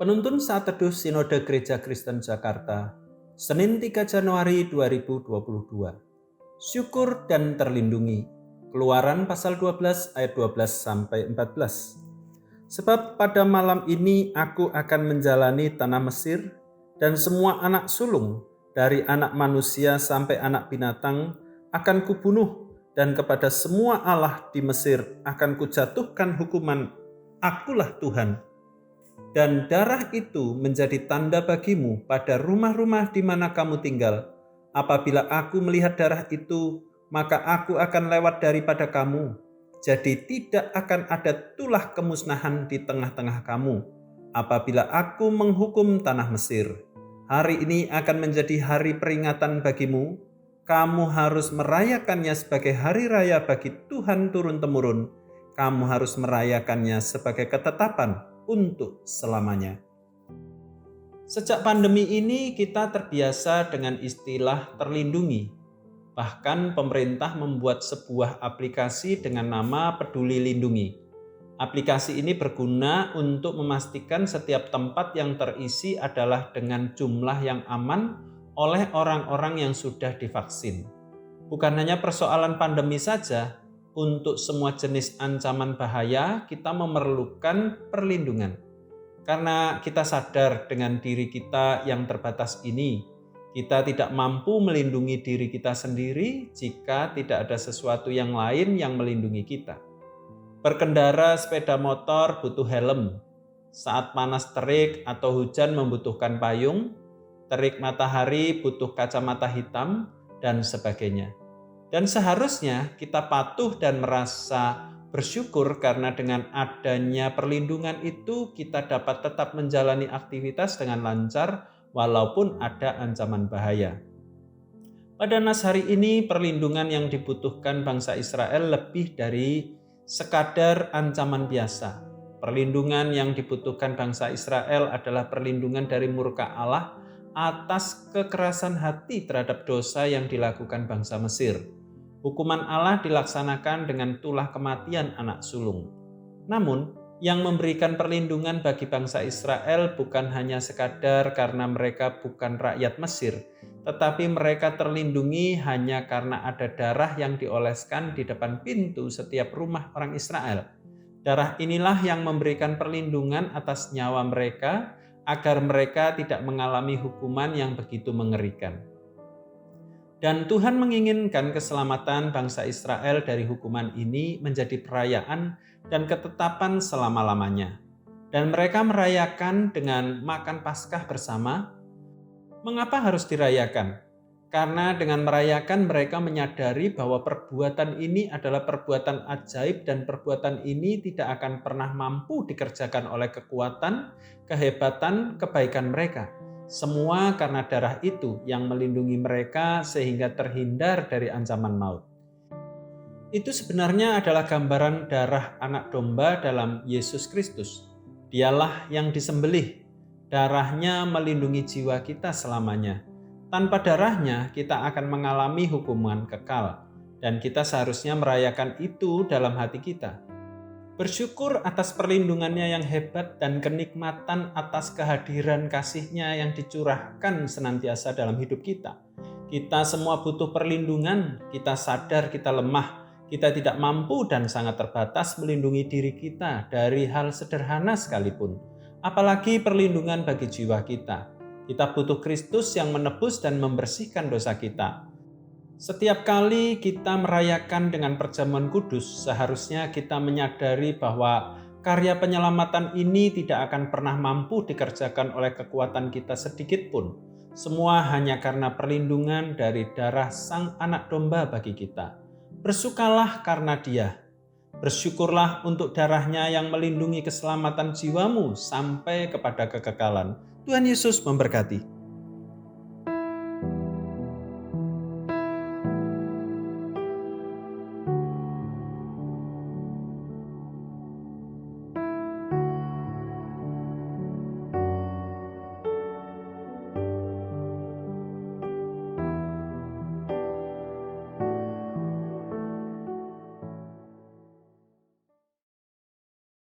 Penuntun Saat Teduh Sinode Gereja Kristen Jakarta, Senin 3 Januari 2022. Syukur dan terlindungi. Keluaran pasal 12 ayat 12-14. Sebab pada malam ini aku akan menjalani tanah Mesir, dan semua anak sulung, dari anak manusia sampai anak binatang, akan kubunuh, dan kepada semua allah di Mesir akan kujatuhkan hukuman. Akulah Tuhan. Dan darah itu menjadi tanda bagimu pada rumah-rumah di mana kamu tinggal. Apabila aku melihat darah itu, maka aku akan lewat daripada kamu. Jadi tidak akan ada tulah kemusnahan di tengah-tengah kamu. Apabila aku menghukum tanah Mesir, hari ini akan menjadi hari peringatan bagimu. Kamu harus merayakannya sebagai hari raya bagi Tuhan turun-temurun. Kamu harus merayakannya sebagai ketetapan untuk selamanya. Sejak pandemi ini kita terbiasa dengan istilah terlindungi. Bahkan pemerintah membuat sebuah aplikasi dengan nama Peduli Lindungi. Aplikasi ini berguna untuk memastikan setiap tempat yang terisi adalah dengan jumlah yang aman oleh orang-orang yang sudah divaksin. Bukan hanya persoalan pandemi saja, untuk semua jenis ancaman bahaya kita memerlukan perlindungan. Karena kita sadar dengan diri kita yang terbatas ini, kita tidak mampu melindungi diri kita sendiri jika tidak ada sesuatu yang lain yang melindungi kita. Berkendara sepeda motor butuh helm, saat panas terik atau hujan membutuhkan payung, terik matahari butuh kacamata hitam, dan sebagainya. Dan seharusnya kita patuh dan merasa bersyukur karena dengan adanya perlindungan itu kita dapat tetap menjalani aktivitas dengan lancar walaupun ada ancaman bahaya. Pada nas hari ini perlindungan yang dibutuhkan bangsa Israel lebih dari sekadar ancaman biasa. Perlindungan yang dibutuhkan bangsa Israel adalah perlindungan dari murka Allah atas kekerasan hati terhadap dosa yang dilakukan bangsa Mesir. Hukuman Allah dilaksanakan dengan tulah kematian anak sulung. Namun, yang memberikan perlindungan bagi bangsa Israel bukan hanya sekadar karena mereka bukan rakyat Mesir, tetapi mereka terlindungi hanya karena ada darah yang dioleskan di depan pintu setiap rumah orang Israel. Darah inilah yang memberikan perlindungan atas nyawa mereka agar mereka tidak mengalami hukuman yang begitu mengerikan. Dan Tuhan menginginkan keselamatan bangsa Israel dari hukuman ini menjadi perayaan dan ketetapan selama-lamanya. Dan mereka merayakan dengan makan Paskah bersama. Mengapa harus dirayakan? Karena dengan merayakan mereka menyadari bahwa perbuatan ini adalah perbuatan ajaib dan perbuatan ini tidak akan pernah mampu dikerjakan oleh kekuatan, kehebatan, kebaikan mereka. Semua karena darah itu yang melindungi mereka sehingga terhindar dari ancaman maut. Itu sebenarnya adalah gambaran darah anak domba dalam Yesus Kristus. Dialah yang disembelih. Darahnya melindungi jiwa kita selamanya. Tanpa darahnya kita akan mengalami hukuman kekal. Dan kita seharusnya merayakan itu dalam hati kita. Bersyukur atas perlindungannya yang hebat dan kenikmatan atas kehadiran kasih-Nya yang dicurahkan senantiasa dalam hidup kita. Kita semua butuh perlindungan, kita sadar kita lemah, kita tidak mampu dan sangat terbatas melindungi diri kita dari hal sederhana sekalipun. Apalagi perlindungan bagi jiwa kita. Kita butuh Kristus yang menebus dan membersihkan dosa kita. Setiap kali kita merayakan dengan perjamuan kudus, seharusnya kita menyadari bahwa karya penyelamatan ini tidak akan pernah mampu dikerjakan oleh kekuatan kita sedikit pun. Semua hanya karena perlindungan dari darah Sang Anak Domba bagi kita. Bersukalah karena Dia. Bersyukurlah untuk darahnya yang melindungi keselamatan jiwamu sampai kepada kekekalan. Tuhan Yesus memberkati.